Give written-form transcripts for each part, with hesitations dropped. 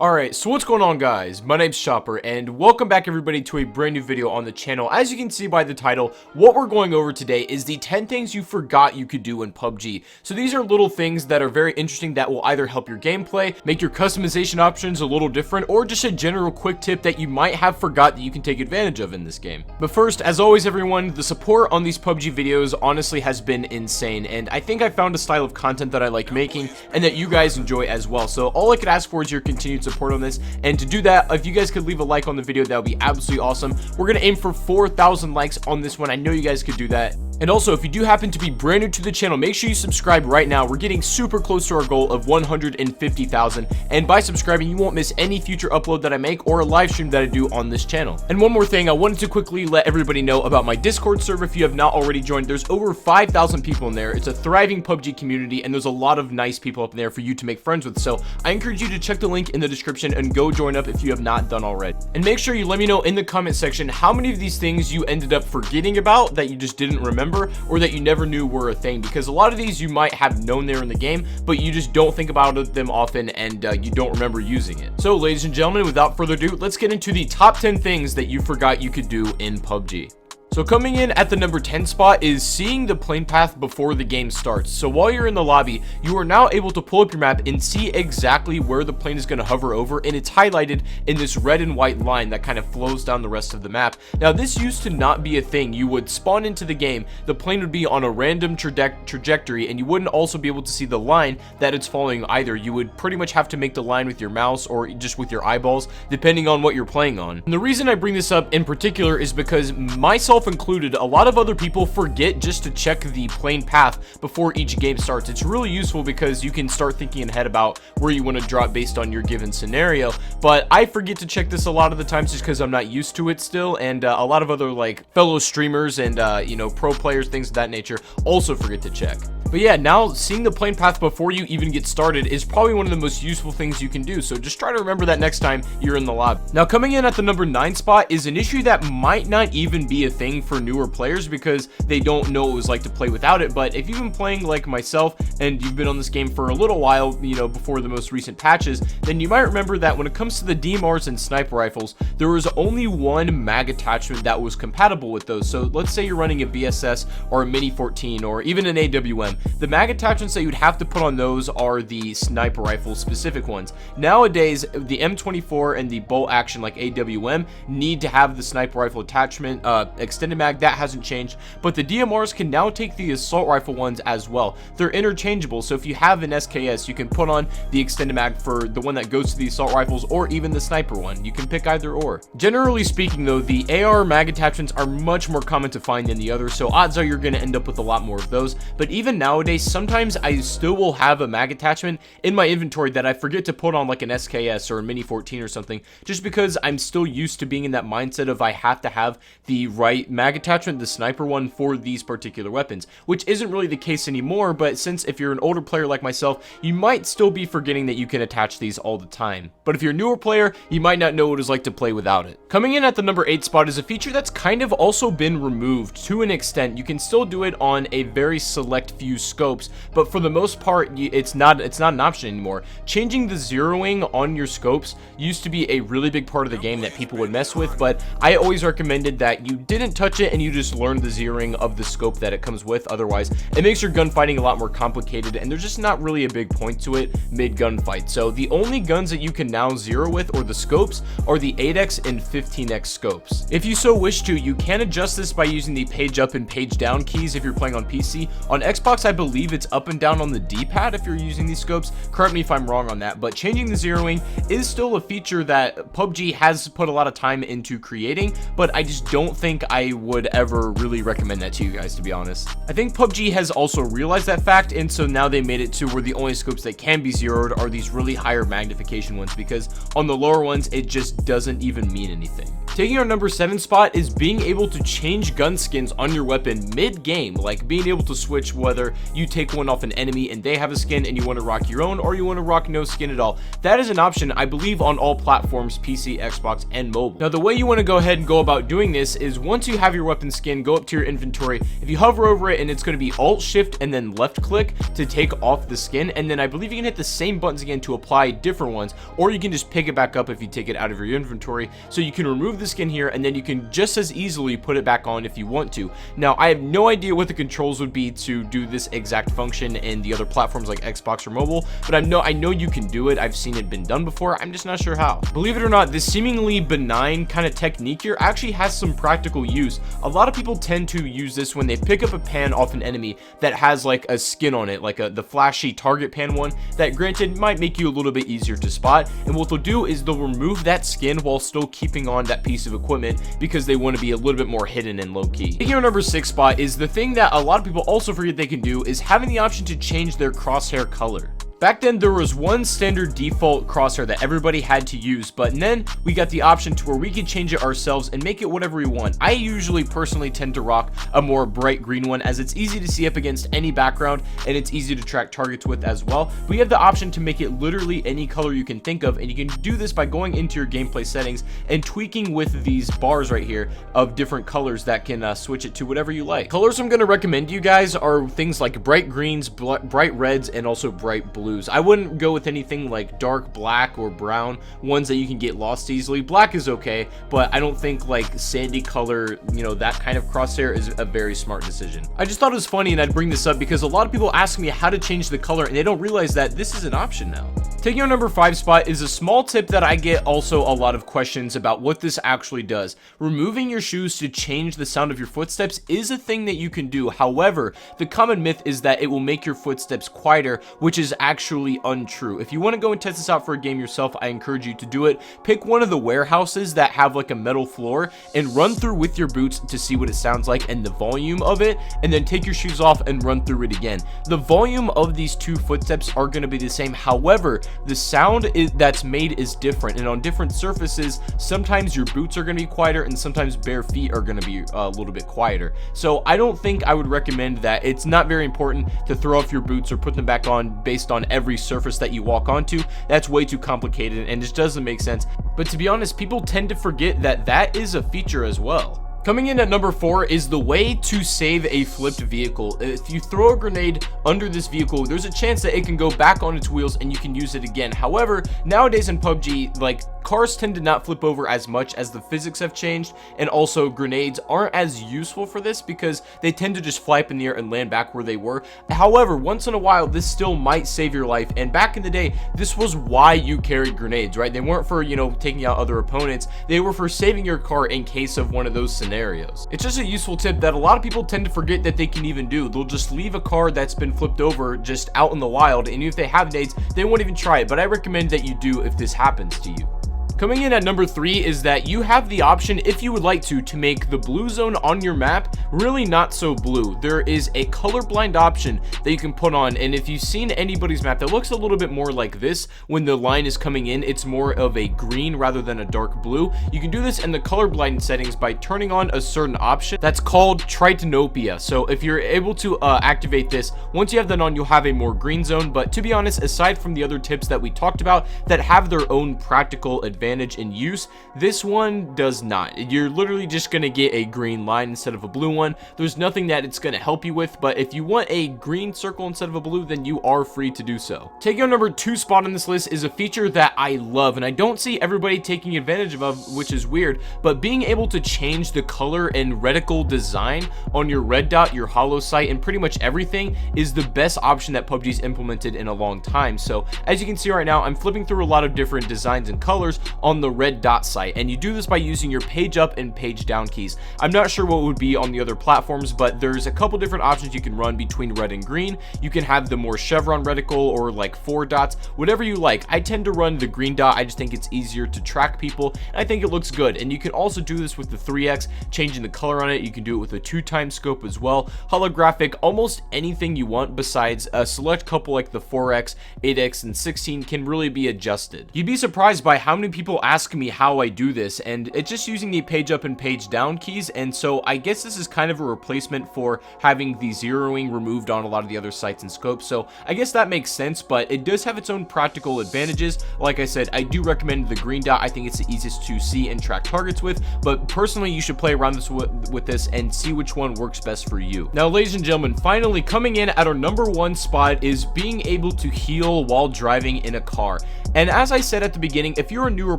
Alright, so what's going on, guys? My name's Chopper, and welcome back everybody to a brand new video on the channel. As you can see by the title, what we're going over today is the 10 things you forgot you could do in PUBG. So these are little things that are very interesting that will either help your gameplay, make your customization options a little different, or just a general quick tip that you might have forgot that you can take advantage of in this game. But first, as always everyone, the support on these PUBG videos honestly has been insane, and I think I found a style of content that I like making and that you guys enjoy as well. So all I could ask for is your continued support on this, and to do that, if you guys could leave a like on the video, that would be absolutely awesome. We're gonna aim for 4,000 likes on this one. I know you guys could do that. And also, if you do happen to be brand new to the channel, make sure you subscribe right now. We're getting super close to our goal of 150,000, and by subscribing you won't miss any future upload that I make or a live stream that I do on this channel. And one more thing, I wanted to quickly let everybody know about my Discord server. If you have not already joined, there's over 5,000 people in there. It's a thriving PUBG community, and there's a lot of nice people up in there for you to make friends with. So I encourage you to check the link in the description and go join up if you have not done already. And make sure you let me know in the comment section how many of these things you ended up forgetting about, that you just didn't remember, or that you never knew were a thing, because a lot of these you might have known they're in the game, but you just don't think about them often, and you don't remember using it. So ladies and gentlemen, without further ado, let's get into the top 10 things that you forgot you could do in PUBG. So coming in at the number 10 spot is seeing the plane path before the game starts. So while you're in the lobby, you are now able to pull up your map and see exactly where the plane is going to hover over, and it's highlighted in this red and white line that kind of flows down the rest of the map. Now this used to not be a thing. You would spawn into the game, the plane would be on a random trajectory, and you wouldn't also be able to see the line that it's following either. You would pretty much have to make the line with your mouse or just with your eyeballs, depending on what you're playing on. And the reason I bring this up in particular is because myself included, a lot of other people forget just to check the plane path before each game starts. It's really useful because you can start thinking ahead about where you want to drop based on your given scenario, but I forget to check this a lot of the times just because I'm not used to it still, and a lot of other like fellow streamers and you know, pro players, things of that nature, also forget to check. But yeah, now seeing the plane path before you even get started is probably one of the most useful things you can do, so just try to remember that next time you're in the lobby. Now coming in at the number 9 spot is an issue that might not even be a thing for newer players because they don't know what it was like to play without it. But if you've been playing like myself and you've been on this game for a little while, you know, before the most recent patches, then you might remember that when it comes to the DMRs and sniper rifles, there was only one mag attachment that was compatible with those. So let's say you're running a VSS or a Mini 14 or even an AWM. The mag attachments that you'd have to put on those are the sniper rifle specific ones. Nowadays, the M24 and the bolt action like AWM need to have the sniper rifle attachment, extended mag. That hasn't changed, but the DMRs can now take the assault rifle ones as well. They're interchangeable, so if you have an SKS, you can put on the extended mag for the one that goes to the assault rifles, or even the sniper one. You can pick either or. Generally speaking though, the AR mag attachments are much more common to find than the others, so odds are you're going to end up with a lot more of those. But even nowadays, sometimes I still will have a mag attachment in my inventory that I forget to put on, like an SKS or a Mini 14 or something, just because I'm still used to being in that mindset of I have to have the right mag attachment, the sniper one, for these particular weapons, which isn't really the case anymore. But since if you're an older player like myself, you might still be forgetting that you can attach these all the time. But if you're a newer player, you might not know what it's like to play without it. Coming in at the number 8 spot is a feature that's kind of also been removed to an extent. You can still do it on a very select few scopes, but for the most part it's not an option anymore. Changing the zeroing on your scopes used to be a really big part of the game that people would mess with, but I always recommended that you didn't touch it and you just learn the zeroing of the scope that it comes with. Otherwise it makes your gunfighting a lot more complicated, and there's just not really a big point to it mid gunfight. So the only guns that you can now zero with, or the scopes, are the 8x and 15x scopes. If you so wish to, you can adjust this by using the page up and page down keys if you're playing on PC. On Xbox, I believe it's up and down on the D-pad if you're using these scopes. Correct me if I'm wrong on that, but changing the zeroing is still a feature that PUBG has put a lot of time into creating, but I just don't think I would ever really recommend that to you guys, to be honest. I think PUBG has also realized that fact, and so now they made it to where the only scopes that can be zeroed are these really higher magnification ones, because on the lower ones it just doesn't even mean anything. Taking our number 7 spot is being able to change gun skins on your weapon mid-game, like being able to switch whether you take one off an enemy and they have a skin and you want to rock your own, or you want to rock no skin at all. That is an option, I believe, on all platforms, PC, Xbox, and mobile. Now, the way you want to go ahead and go about doing this is once you have your weapon skin, go up to your inventory. If you hover over it, and it's going to be Alt Shift and then left click to take off the skin, and then I believe you can hit the same buttons again to apply different ones, or you can just pick it back up if you take it out of your inventory. So you can remove the skin here, and then you can just as easily put it back on if you want to. Now, I have no idea what the controls would be to do this exact function in the other platforms like Xbox or mobile, but I know you can do it. I've seen it been done before. I'm just not sure how. Believe it or not, this seemingly benign kind of technique here actually has some practical use. A lot of people tend to use this when they pick up a pan off an enemy that has like a skin on it, like the flashy target pan one, that granted might make you a little bit easier to spot. And what they'll do is they'll remove that skin while still keeping on that piece of equipment because they want to be a little bit more hidden and low-key. Taking our number 6 spot is the thing that a lot of people also forget they can do, is having the option to change their crosshair color. Back then, there was one standard default crosshair that everybody had to use, but then we got the option to where we can change it ourselves and make it whatever we want. I usually personally tend to rock a more bright green one, as it's easy to see up against any background and it's easy to track targets with as well. We have the option to make it literally any color you can think of, and you can do this by going into your gameplay settings and tweaking with these bars right here of different colors that can switch it to whatever you like. Colors I'm going to recommend to you guys are things like bright greens, bright reds, and also bright blues. I wouldn't go with anything like dark black or brown, ones that you can get lost easily. Black is okay, but I don't think like sandy color, you know, that kind of crosshair is a very smart decision. I just thought it was funny, and I'd bring this up because a lot of people ask me how to change the color and they don't realize that this is an option now. Taking our number 5 spot is a small tip that I get also a lot of questions about what this actually does. Removing your shoes to change the sound of your footsteps is a thing that you can do. However, the common myth is that it will make your footsteps quieter, which is actually untrue. If you want to go and test this out for a game yourself, I encourage you to do it. Pick one of the warehouses that have like a metal floor and run through with your boots to see what it sounds like and the volume of it, and then take your shoes off and run through it again. The volume of these two footsteps are going to be the same. However, the sound that's made is different, and on different surfaces, sometimes your boots are going to be quieter and sometimes bare feet are going to be a little bit quieter. So I don't think I would recommend that. It's not very important to throw off your boots or put them back on based on every surface that you walk onto. That's way too complicated and just doesn't make sense. But to be honest, people tend to forget that that is a feature as well. Coming in at number 4 is the way to save a flipped vehicle. If you throw a grenade under this vehicle, there's a chance that it can go back on its wheels and you can use it again. However, nowadays in PUBG, like, cars tend to not flip over as much as the physics have changed, and also grenades aren't as useful for this because they tend to just fly up in the air and land back where they were. However, once in a while, this still might save your life, and back in the day, this was why you carried grenades, right? They weren't for, you know, taking out other opponents. They were for saving your car in case of one of those scenarios. It's just a useful tip that a lot of people tend to forget that they can even do. They'll just leave a car that's been flipped over just out in the wild, and even if they have nades, they won't even try it, but I recommend that you do if this happens to you. Coming in at number 3 is that you have the option, if you would like to make the blue zone on your map really not so blue. There is a colorblind option that you can put on, and if you've seen anybody's map that looks a little bit more like this, when the line is coming in, it's more of a green rather than a dark blue. You can do this in the colorblind settings by turning on a certain option that's called tritanopia. So if you're able to activate this, once you have that on, you'll have a more green zone. But to be honest, aside from the other tips that we talked about that have their own practical advantage in use, this one does not. You're literally just going to get a green line instead of a blue one. There's nothing that it's going to help you with, but if you want a green circle instead of a blue, then you are free to do so. Taking our number 2 spot on this list is a feature that I love, and I don't see everybody taking advantage of, which is weird, but being able to change the color and reticle design on your red dot, your hollow sight, and pretty much everything is the best option that PUBG's implemented in a long time. So as you can see right now, I'm flipping through a lot of different designs and colors on the red dot sight, and you do this by using your page up and page down keys. I'm not sure what would be on the other platforms, but there's a couple different options you can run between red and green. You can have the more chevron reticle or like 4 dots, whatever you like. I tend to run the green dot. I just think it's easier to track people, and I think it looks good. And you can also do this with the 3x, changing the color on it. You can do it with a 2x scope as well, holographic, almost anything you want besides a select couple like the 4x, 8x, and 16 can really be adjusted. You'd be surprised by how many people people ask me how I do this, and it's just using the page up and page down keys. And so I guess this is kind of a replacement for having the zeroing removed on a lot of the other sights and scopes. So I guess that makes sense, but it does have its own practical advantages. Like I said, I do recommend the green dot. I think it's the easiest to see and track targets with, but personally you should play around with this and see which one works best for you. Now, ladies and gentlemen, finally coming in at our number 1 spot is being able to heal while driving in a car. And as I said at the beginning, if you're a newer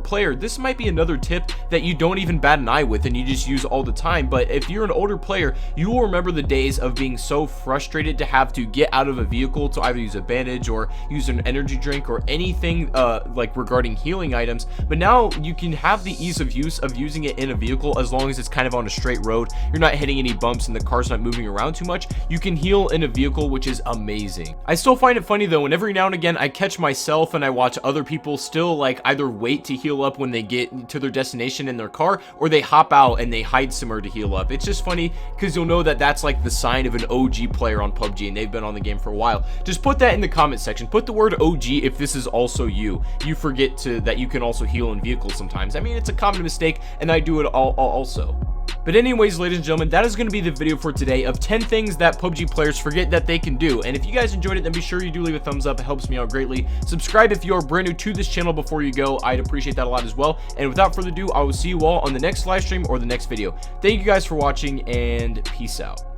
player, this might be another tip that you don't even bat an eye with and you just use all the time. But if you're an older player, you will remember the days of being so frustrated to have to get out of a vehicle to either use a bandage or use an energy drink or anything like regarding healing items. But now you can have the ease of use of using it in a vehicle as long as it's kind of on a straight road. You're not hitting any bumps and the car's not moving around too much. You can heal in a vehicle, which is amazing. I still find it funny though, and every now and again I catch myself and I watch other people still like either wait to heal up when they get to their destination in their car, or they hop out and they hide somewhere to heal up. It's just funny because you'll know that that's like the sign of an OG player on PUBG and they've been on the game for a while. Just put that in the comment section. Put the word OG if this is also you. You forget that you can also heal in vehicles sometimes. I mean, it's a common mistake and I do it also. But anyways, ladies and gentlemen, that is going to be the video for today of 10 things that PUBG players forget that they can do. And if you guys enjoyed it, then be sure you do leave a thumbs up. It helps me out greatly. Subscribe if you are brand new to this channel before you go. I'd appreciate that a lot as well. And without further ado, I will see you all on the next live stream or the next video. Thank you guys for watching, and peace out.